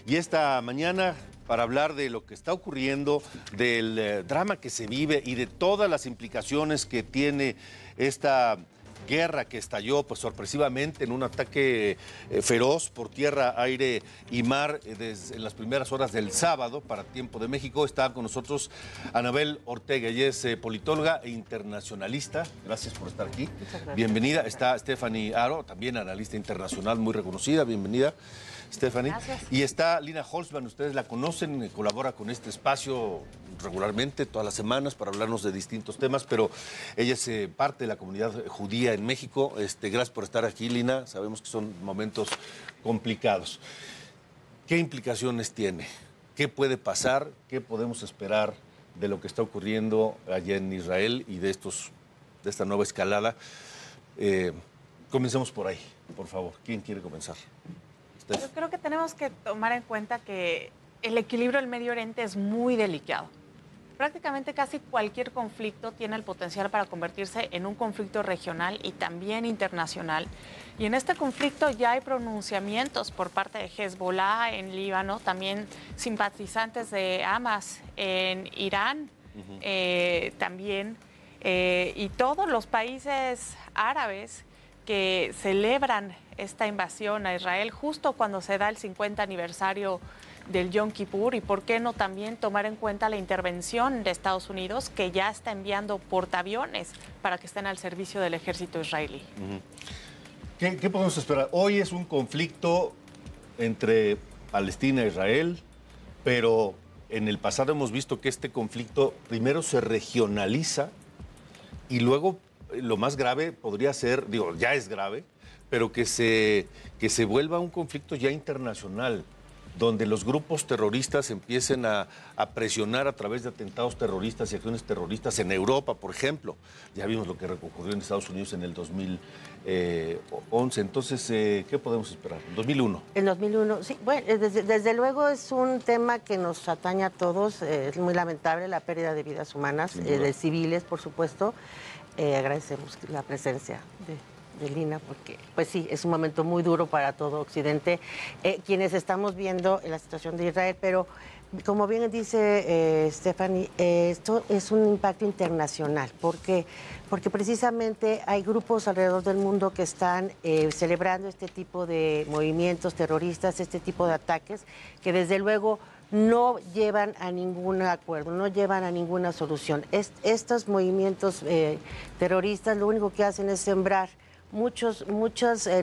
Y esta mañana, para hablar de lo que está ocurriendo, del drama que se vive y de todas las implicaciones que tiene esta guerra que estalló pues sorpresivamente en un ataque feroz por tierra, aire y mar en las primeras horas del sábado para tiempo de México. Está con nosotros Anabel Ortega, ella es politóloga e internacionalista. Gracias por estar aquí. Bienvenida. Está Stephanie Aro, también analista internacional muy reconocida. Bienvenida, Stephanie. Gracias. Y está Lina Holzman, ustedes la conocen, colabora con este espacio regularmente, todas las semanas, para hablarnos de distintos temas, pero ella es parte de la comunidad judía en México. Gracias por estar aquí, Lina. Sabemos que son momentos complicados. ¿Qué implicaciones tiene? ¿Qué puede pasar? ¿Qué podemos esperar de lo que está ocurriendo allá en Israel y de esta nueva escalada? Comencemos por ahí, por favor. ¿Quién quiere comenzar? Yo creo que tenemos que tomar en cuenta que el equilibrio del Medio Oriente es muy delicado. Prácticamente casi cualquier conflicto tiene el potencial para convertirse en un conflicto regional y también internacional. Y en este conflicto ya hay pronunciamientos por parte de Hezbollah en Líbano, también simpatizantes de Hamas en Irán, también, y todos los países árabes que celebran esta invasión a Israel justo cuando se da el 50 aniversario del Yom Kippur, y por qué no también tomar en cuenta la intervención de Estados Unidos, que ya está enviando portaaviones para que estén al servicio del ejército israelí. ¿Qué podemos esperar? Hoy es un conflicto entre Palestina e Israel, pero en el pasado hemos visto que este conflicto primero se regionaliza y luego lo más grave podría ser, ya es grave, pero que se vuelva un conflicto ya internacional, donde los grupos terroristas empiecen a presionar a través de atentados terroristas y acciones terroristas en Europa, por ejemplo. Ya vimos lo que ocurrió en Estados Unidos en el 2011. Entonces, ¿qué podemos esperar? ¿En 2001? En 2001, sí. Bueno, desde luego es un tema que nos atañe a todos. Es muy lamentable la pérdida de vidas humanas, de civiles, por supuesto. Agradecemos la presencia de Lina, porque pues sí, es un momento muy duro para todo Occidente, quienes estamos viendo la situación de Israel, pero como bien dice Stephanie, esto es un impacto internacional. ¿Por qué? Porque precisamente hay grupos alrededor del mundo que están celebrando este tipo de movimientos terroristas, este tipo de ataques, que desde luego no llevan a ningún acuerdo, no llevan a ninguna solución. Estos movimientos terroristas lo único que hacen es sembrar muchos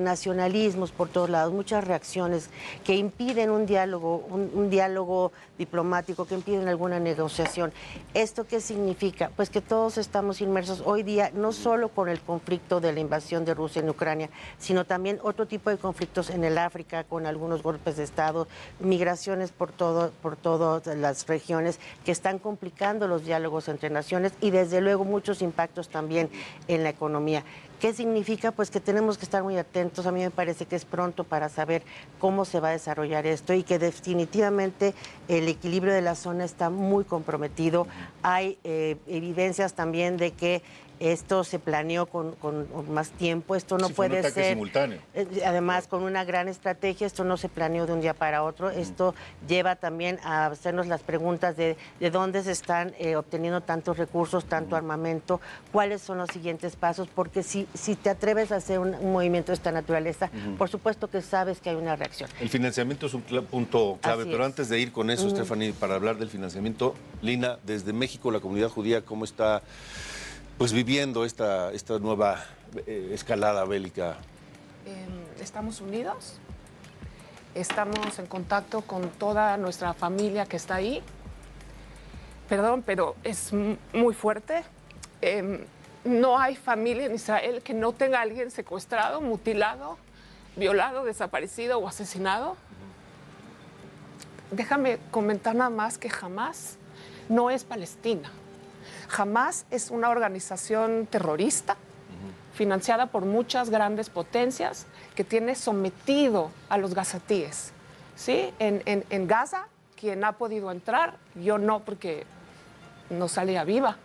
nacionalismos por todos lados, muchas reacciones que impiden un diálogo diplomático, que impiden alguna negociación. ¿Esto qué significa? Pues que todos estamos inmersos hoy día, no solo con el conflicto de la invasión de Rusia en Ucrania, sino también otro tipo de conflictos en el África, con algunos golpes de Estado, migraciones por todas las regiones que están complicando los diálogos entre naciones y desde luego muchos impactos también en la economía. ¿Qué significa? Pues que tenemos que estar muy atentos. A mí me parece que es pronto para saber cómo se va a desarrollar esto y que definitivamente el equilibrio de la zona está muy comprometido. Hay evidencias también de que esto se planeó con más tiempo, esto no puede ser simultáneo. Además con una gran estrategia, esto no se planeó de un día para otro, esto lleva también a hacernos las preguntas de dónde se están obteniendo tantos recursos, tanto armamento, cuáles son los siguientes pasos, porque si te atreves a hacer un movimiento de esta naturaleza, por supuesto que sabes que hay una reacción. El financiamiento es un punto clave, pero antes de ir con eso, Stephanie, para hablar del financiamiento, Lina, desde México, la comunidad judía, ¿cómo está pues viviendo esta nueva escalada bélica? Estamos unidos, estamos en contacto con toda nuestra familia que está ahí. Perdón, pero es muy fuerte. No hay familia en Israel que no tenga a alguien secuestrado, mutilado, violado, desaparecido o asesinado. Déjame comentar nada más que Hamas no es Palestina. Hamas es una organización terrorista financiada por muchas grandes potencias que tiene sometido a los gazatíes. ¿Sí? En Gaza, quien ha podido entrar, yo no, porque no salía viva,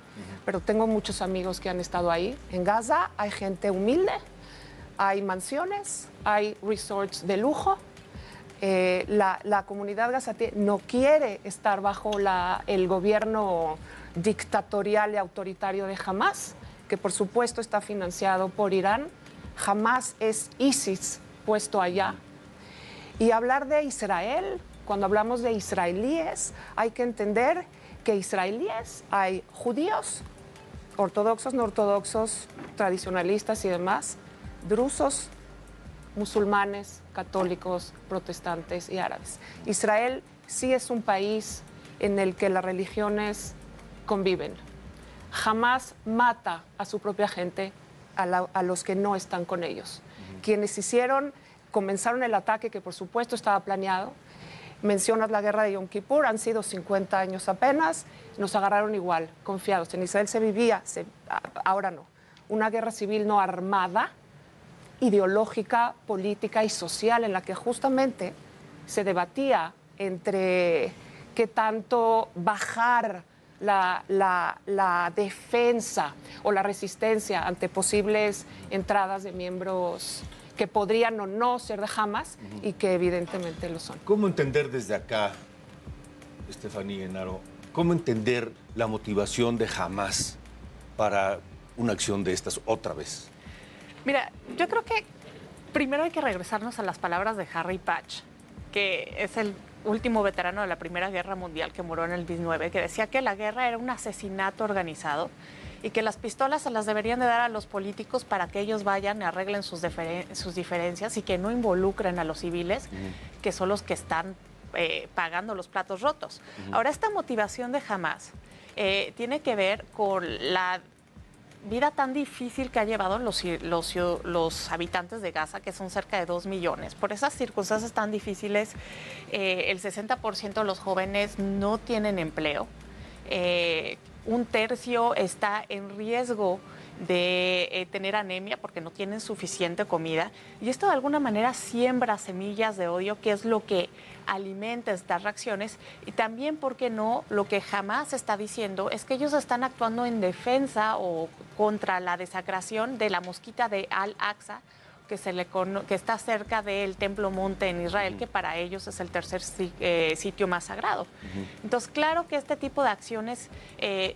pero tengo muchos amigos que han estado ahí. En Gaza hay gente humilde, hay mansiones, hay resorts de lujo, La comunidad gazatí no quiere estar bajo el gobierno dictatorial y autoritario de Hamás, que por supuesto está financiado por Irán. Hamás es ISIS puesto allá. Y hablar de Israel, cuando hablamos de israelíes, hay que entender que israelíes hay judíos, ortodoxos, no ortodoxos, tradicionalistas y demás, drusos, musulmanes, católicos, protestantes y árabes. Israel sí es un país en el que las religiones conviven. Jamás mata a su propia gente, a los que no están con ellos. Quienes comenzaron el ataque, que por supuesto estaba planeado. Mencionas la guerra de Yom Kippur, han sido 50 años apenas, nos agarraron igual, confiados. En Israel se vivía, ahora no, una guerra civil no armada, ideológica, política y social, en la que justamente se debatía entre qué tanto bajar la defensa o la resistencia ante posibles entradas de miembros que podrían o no ser de Hamás y que evidentemente lo son. ¿Cómo entender desde acá, Estefanía Genaro, cómo entender la motivación de Hamás para una acción de estas otra vez? Mira, yo creo que primero hay que regresarnos a las palabras de Harry Patch, que es el último veterano de la Primera Guerra Mundial que murió en el 19, que decía que la guerra era un asesinato organizado y que las pistolas se las deberían de dar a los políticos para que ellos vayan y arreglen sus diferencias y que no involucren a los civiles, que son los que están pagando los platos rotos. Ahora, esta motivación de Hamás tiene que ver con la vida tan difícil que ha llevado los habitantes de Gaza, que son cerca de 2 millones. Por esas circunstancias tan difíciles, el 60% de los jóvenes no tienen empleo. Un tercio está en riesgo de tener anemia porque no tienen suficiente comida. Y esto de alguna manera siembra semillas de odio, que es lo que alimenta estas reacciones. Y también, ¿por qué no? Lo que Hamás está diciendo es que ellos están actuando en defensa o contra la desecración de la mosquita de Al-Aqsa, que está cerca del Templo Monte en Israel, que para ellos es el tercer sitio más sagrado. Entonces, claro que este tipo de acciones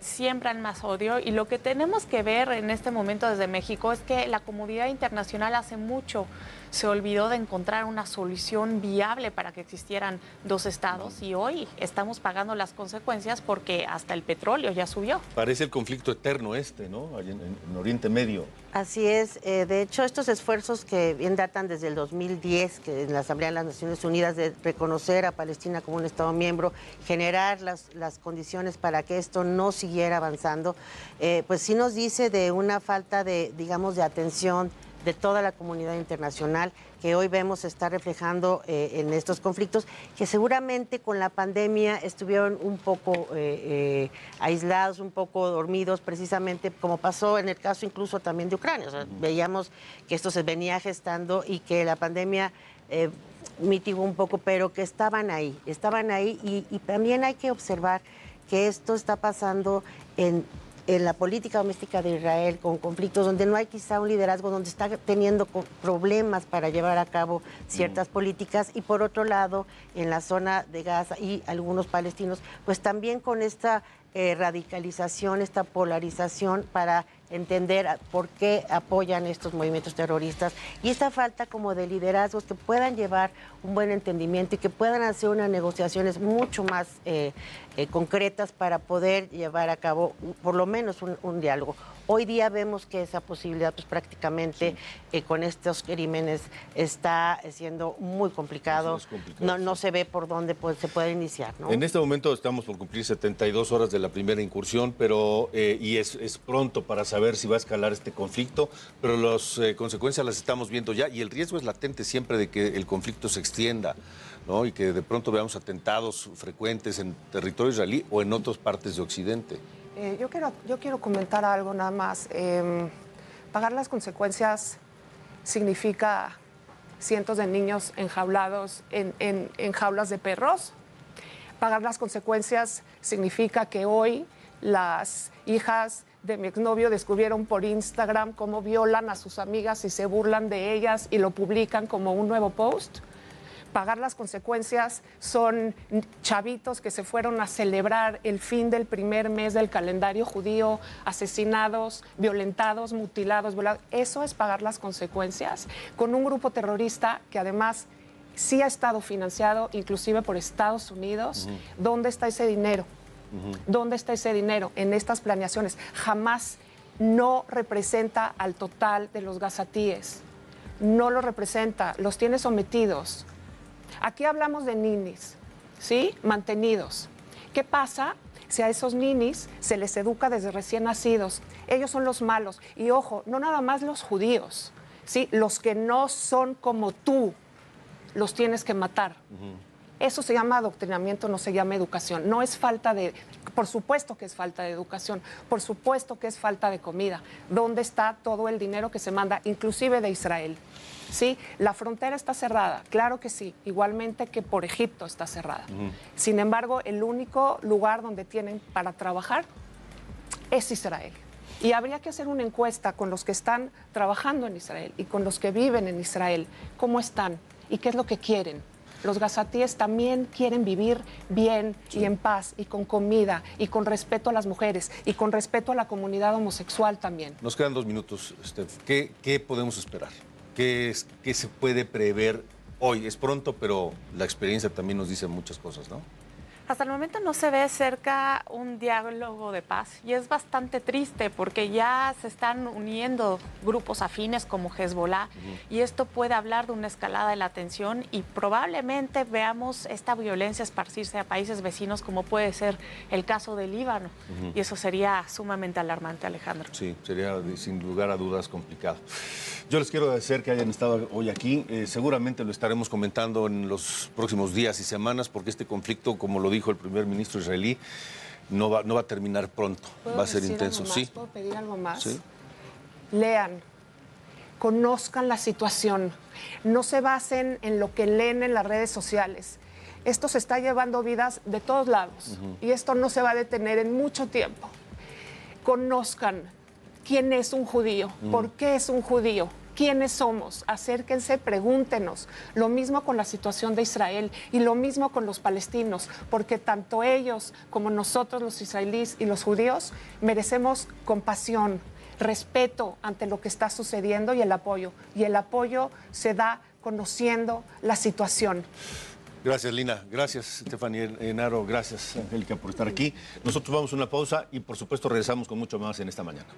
siembran más odio, y lo que tenemos que ver en este momento desde México es que la comunidad internacional hace mucho se olvidó de encontrar una solución viable para que existieran dos estados, y hoy estamos pagando las consecuencias porque hasta el petróleo ya subió. Parece el conflicto eterno ¿no? Allá en Oriente Medio. Así es. De hecho, estos esfuerzos que bien datan desde el 2010, que en la Asamblea de las Naciones Unidas, de reconocer a Palestina como un Estado miembro, generar las condiciones para que esto no siguiera avanzando, pues sí nos dice de una falta de, digamos, de atención de toda la comunidad internacional, que hoy vemos está reflejando en estos conflictos, que seguramente con la pandemia estuvieron un poco aislados, un poco dormidos, precisamente como pasó en el caso incluso también de Ucrania. O sea, veíamos que esto se venía gestando y que la pandemia mitigó un poco, pero que estaban ahí y también hay que observar que esto está pasando en la política doméstica de Israel, con conflictos donde no hay quizá un liderazgo, donde está teniendo problemas para llevar a cabo ciertas políticas, y por otro lado, en la zona de Gaza y algunos palestinos, pues también con esta radicalización, esta polarización para entender por qué apoyan estos movimientos terroristas, y esta falta como de liderazgos que puedan llevar un buen entendimiento y que puedan hacer unas negociaciones mucho más concretas para poder llevar a cabo por lo menos un diálogo. Hoy día vemos que esa posibilidad pues prácticamente con estos crímenes está siendo muy complicado. No se ve por dónde se puede iniciar, ¿no? En este momento estamos por cumplir 72 horas de la primera incursión, pero y es pronto para saber si va a escalar este conflicto, pero las consecuencias las estamos viendo ya, y el riesgo es latente siempre de que el conflicto se extienda, ¿no? Y que de pronto veamos atentados frecuentes en territorio israelí o en otras partes de Occidente. Yo quiero comentar algo nada más. Pagar las consecuencias significa cientos de niños enjaulados en jaulas de perros. Pagar las consecuencias significa que hoy las hijas de mi exnovio descubrieron por Instagram cómo violan a sus amigas y se burlan de ellas y lo publican como un nuevo post. Pagar las consecuencias son chavitos que se fueron a celebrar el fin del primer mes del calendario judío, asesinados, violentados, mutilados, violados. Eso es pagar las consecuencias con un grupo terrorista que además sí ha estado financiado inclusive por Estados Unidos. ¿Dónde está ese dinero? ¿Dónde está ese dinero en estas planeaciones? Jamás no representa al total de los gazatíes. No lo representa, los tiene sometidos. Aquí hablamos de ninis, ¿sí? Mantenidos. ¿Qué pasa si a esos ninis se les educa desde recién nacidos? Ellos son los malos. Y ojo, no nada más los judíos, ¿sí? Los que no son como tú, los tienes que matar. Eso se llama adoctrinamiento, no se llama educación. No es falta de... Por supuesto que es falta de educación, por supuesto que es falta de comida. ¿Dónde está todo el dinero que se manda, inclusive de Israel? ¿Sí? La frontera está cerrada, claro que sí, igualmente que por Egipto está cerrada. Sin embargo, el único lugar donde tienen para trabajar es Israel. Y habría que hacer una encuesta con los que están trabajando en Israel y con los que viven en Israel, cómo están y qué es lo que quieren. Los gazatíes también quieren vivir bien y en paz y con comida y con respeto a las mujeres y con respeto a la comunidad homosexual también. Nos quedan 2 minutos, Steph. ¿Qué podemos esperar? ¿Qué se puede prever hoy? Es pronto, pero la experiencia también nos dice muchas cosas, ¿no? Hasta el momento no se ve cerca un diálogo de paz y es bastante triste porque ya se están uniendo grupos afines como Hezbollah y esto puede hablar de una escalada de la tensión y probablemente veamos esta violencia esparcirse a países vecinos como puede ser el caso del Líbano y eso sería sumamente alarmante, Alejandro. Sí, sería sin lugar a dudas complicado. Yo les quiero agradecer que hayan estado hoy aquí. Seguramente lo estaremos comentando en los próximos días y semanas porque este conflicto, como lo dijo el primer ministro israelí, no va a terminar pronto, va a ser intenso. ¿Sí? ¿Puedo pedir algo más? Sí. Lean, conozcan la situación, no se basen en lo que leen en las redes sociales. Esto se está llevando vidas de todos lados y esto no se va a detener en mucho tiempo. Conozcan quién es un judío, por qué es un judío. ¿Quiénes somos? Acérquense, pregúntenos. Lo mismo con la situación de Israel y lo mismo con los palestinos, porque tanto ellos como nosotros, los israelíes y los judíos, merecemos compasión, respeto ante lo que está sucediendo y el apoyo. Y el apoyo se da conociendo la situación. Gracias, Lina. Gracias, Estefanía Enaro. Gracias, Angélica, por estar aquí. Nosotros vamos a una pausa y, por supuesto, regresamos con mucho más en esta mañana.